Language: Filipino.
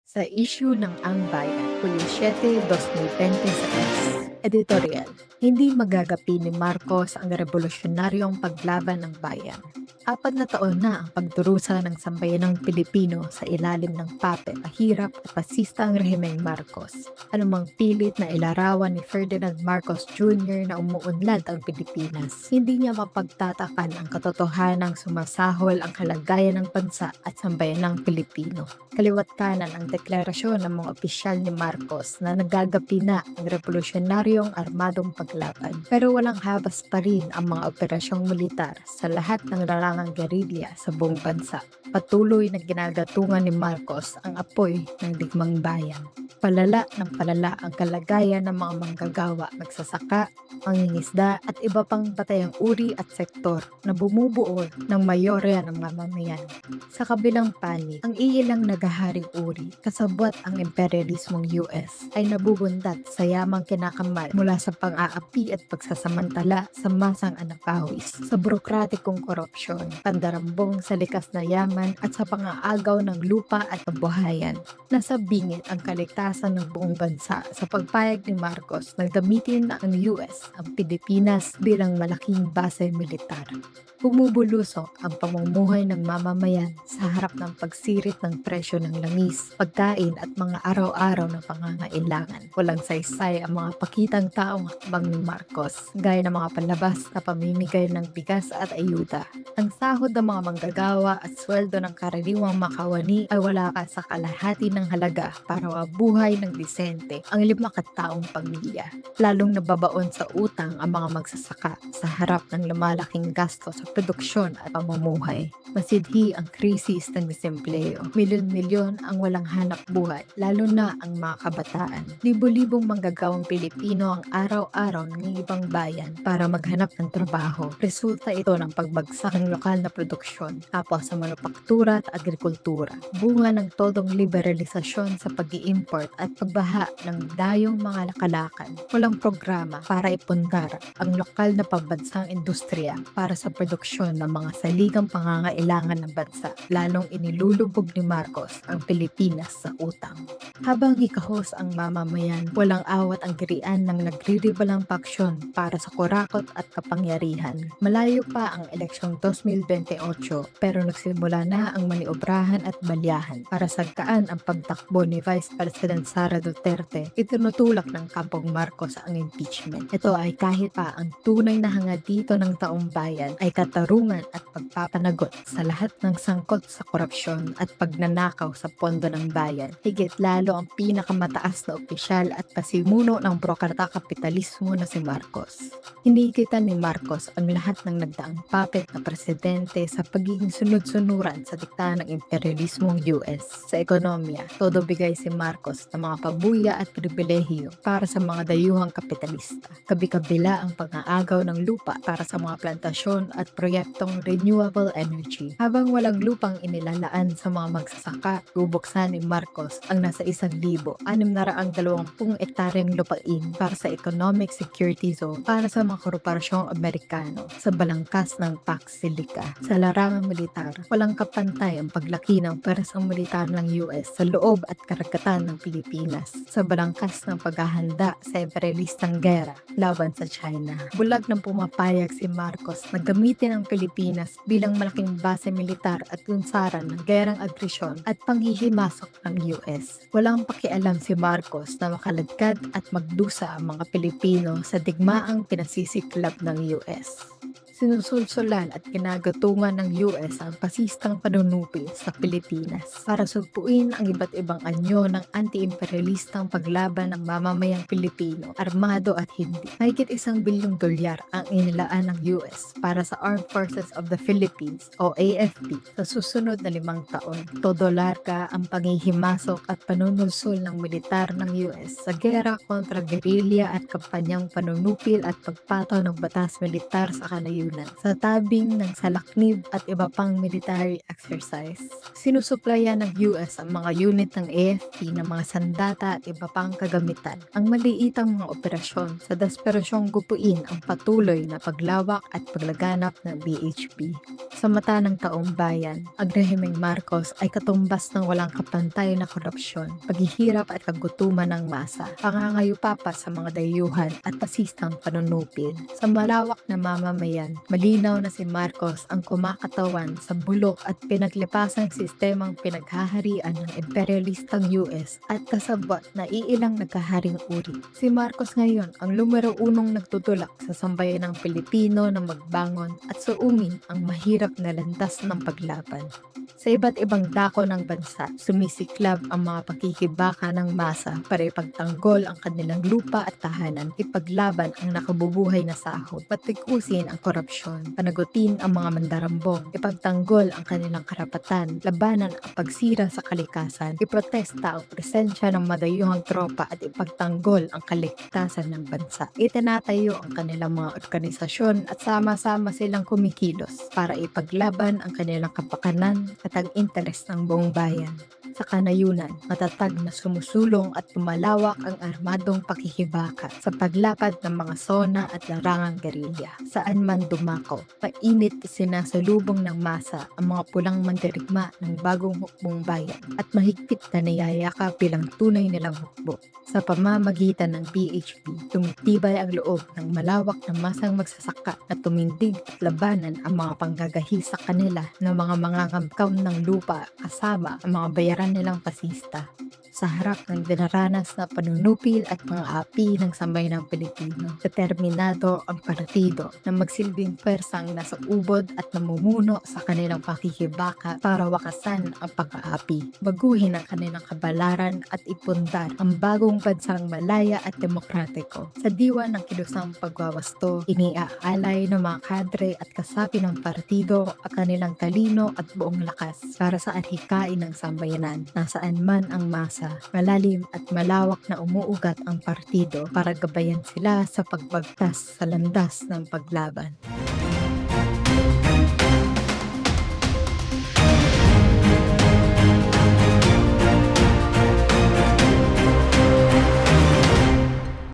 Sa issue ng Ang Bayan, Hulyo 7, 2026. Editorial, hindi magagapi ni Marcos ang revolusyonaryong paglaban ng bayan. 4 na taon na ang pagdurusa ng sambayanang Pilipino sa ilalim ng papel, mahirap at pasista ang rehimeng Marcos. Anumang pilit na ilarawan ni Ferdinand Marcos Jr. na umuunlad ang Pilipinas, hindi niya mapagtatakan ang katotohanang sumasahol ang kalagayan ng bansa at sambayanang Pilipino. Kaliwat kanan ang deklarasyon ng mga opisyal ni Marcos na nagagapi na ang revolusyonaryong armadong paglaban. Pero walang habas pa rin ang mga operasyong militar sa lahat ng larangang gerilya sa buong bansa. Patuloy na ginagatungan ni Marcos ang apoy ng digmang bayan. Palala ng palala ang kalagayan ng mga manggagawa, magsasaka, mangingisda at iba pang patayang uri at sektor na bumubuo ng mayorya ng mamamayan. Sa kabilang panig, ang iilang nagaharing uri, kasabwat ang imperialismong US, ay nabubundat sa yamang kinakamal mula sa pang-aapi at pagsasamantala sa masang anapawis, sa burokratikong korupsyon, pandarambong sa likas na yaman at sa pang-aagaw ng lupa at kabuhayan. Nasa bingit ang kaligtasan ng buong bansa sa pagpayag ni Marcos na gamitin ng US ang Pilipinas bilang malaking base militar. Bumubulusok ang pamumuhay ng mamamayan sa harap ng pagsirit ng presyo ng langis, pagkain at mga araw-araw na pangangailangan. Walang saysay ang mga pakitang taong hakbang ni Marcos, gaya ng mga palabas na pamimigay ng bigas at ayuda. Ang sahod ng mga manggagawa at sweldo ng karaniwang makawani ay wala ka sa kalahati ng halaga para mabuhay ng disente ang 5 kataong pamilya. Lalong nababaon sa utang ang mga magsasaka sa harap ng lumalaking gasto sa produksyon at pamumuhay. Masidhi ang krisis ng disempleo. Milyon-milyon ang walang hanap buhay, lalo na ang mga kabataan. Libo-libong manggagawang Pilipino ang araw-araw ng ibang bayan para maghanap ng trabaho. Resulta ito ng pagbagsak ng lokal na produksyon, tapos sa manupaktura at agrikultura. Bunga ng todong liberalisasyon sa pag-i-import at pagbaha ng dayong mga lakalakan. Walang programa para ipundar ang lokal na pambansang industriya para sa produksyon ng mga saligang pangangailangan ng bansa, lalong inilulubog ni Marcos ang Pilipinas sa utang. Habang ikahos ang mamamayan, walang awat ang girian ng nagriribalang paksyon para sa kurakot at kapangyarihan. Malayo pa ang eleksyong 2028 pero nagsimula na ang maniobrahan at balyahan para sagkaan ang pagtakbo ni Vice President Sara Duterte. Itinutulak ng kampong Marcos ang impeachment. Ito ay kahit pa ang tunay na hangad dito ng taong bayan ay katarungan at pagpapanagot sa lahat ng sangkot sa korupsyon at pagnanakaw sa pondo ng bayan. Higit lalo ang pinakamataas na opisyal at pasimuno ng prokrata kapitalismo na si Marcos. Hinigitan ni Marcos ang lahat ng nagdaang puppet na presidente sa pagiging sunod-sunuran sa dikta ng imperialismong US. Sa ekonomiya, todo bigay si Marcos ng mga pabuya at pribilehiyo para sa mga dayuhang kapitalista. Kabi-kabila ang pang-aagaw ng lupa para sa mga plantasyon at proyektong renewable energy. Habang walang lupang inilalaan sa mga magsasaka, bubuksan ni Marcos ang nasa 1,620 ektaryang lupain para sa Economic Security Zone para sa mga korporasyong Amerikano sa balangkas ng Pax Silica. Sa larangang militar, walang kapantay ang paglaki ng pwersang militar ng US sa loob at karagatan ng Pilipinas sa balangkas ng paghahanda sa imperialistang gera laban sa China. Bulag ng pumapayag si Marcos na gamitin ang Pilipinas bilang malaking base militar at lunsaran ng gerang agresyon at panghihimasok ng US. Walang pakialam si Marcos na makaladkad at magdusa ang mga Pilipino sa digmaang pinasisiklab ng US. Sinusulsulan at kinagatungan ng US ang pasistang panunupi sa Pilipinas para sugpuin ang iba't ibang anyo ng anti-imperialistang paglaban ng mamamayang Pilipino, armado at hindi. Mahigit $1 bilyon ang inilaan ng US para sa Armed Forces of the Philippines o AFP sa susunod na 5 taon. Todo larga ang panghihimasok at panunulsul ng militar ng US sa gera kontra gerilya at kampanyang panunupil at pagpataw ng batas militar sa kanayunan. kanayunan sa tabing ng salaknib at iba pang military exercise. Sinusuplayan ng US ang mga unit ng AFP ng mga sandata at iba pang kagamitan. Ang maliitang mga operasyon sa desperasyong gupuin ang patuloy na paglawak at paglaganap ng BHP. Sa mata ng taong bayan, ang rehimeng Marcos ay katumbas ng walang kapantay na korupsyon, paghihirap at kagutuman ng masa, pangangayupapa sa mga dayuhan at pasistang panunupil. Sa malawak na mamamayan, malinaw na si Marcos ang kumakatawan sa bulok at pinaglipasang sistemang pinaghaharian ng imperialistang US at kasabwat na iilang nagkaharing uri. Si Marcos ngayon ang numero unong nagtutulak sa sambayan ng Pilipino na magbangon at suungin ang mahirap na landas ng paglaban. Sa iba't ibang dako ng bansa, sumisiklab ang mga pakikibaka ng masa para ipagtanggol ang kanilang lupa at tahanan, ipaglaban ang nakabubuhay na sahod, patikusin ang korupsyon, panagutin ang mga mandarambong, ipagtanggol ang kanilang karapatan, labanan ang pagsira sa kalikasan, iprotesta ang presensya ng madayuhang tropa at ipagtanggol ang kaligtasan ng bansa. Itinatayo ang kanilang mga organisasyon at sama-sama silang kumikilos para ipaglaban ang kanilang kapakanan at ang interes ng buong bayan. Sa kanayunan, matatag na sumusulong at lumalawak ang armadong pakikibaka sa paglapad ng mga sona at larangang gerilya. Saan man dumako, mainit sinasalubong ng masa ang mga pulang mandirigma ng bagong hukbong bayan at mahigpit na niyayakap bilang tunay nilang hukbo. Sa pamamagitan ng BHP, tumitibay ang loob ng malawak na masang magsasaka na tumindig at labanan ang mga panggagahi sa kanila ng mga mangangamkaw ng lupa kasama ang mga bayaran nilang pasista. Sa harap ng dinaranas na panunupil at mga api ng sambayanang Pilipino, determinado ang partido na magsilbing pwersang nasa ubod at namumuno sa kanilang pakikibaka para wakasan ang pag-aapi, baguhin ang kanilang kabalaran at ipundar ang bagong bansang malaya at demokratiko. Sa diwa ng kilusang pagwawasto, iniaalay ng mga kadre at kasapi ng partido ang kanilang talino at buong lakas para sa adhikain ng sambayanan, nasaan man ang masa. Malalim at malawak na umuugat ang partido para gabayan sila sa pagbagtas sa landas ng paglaban.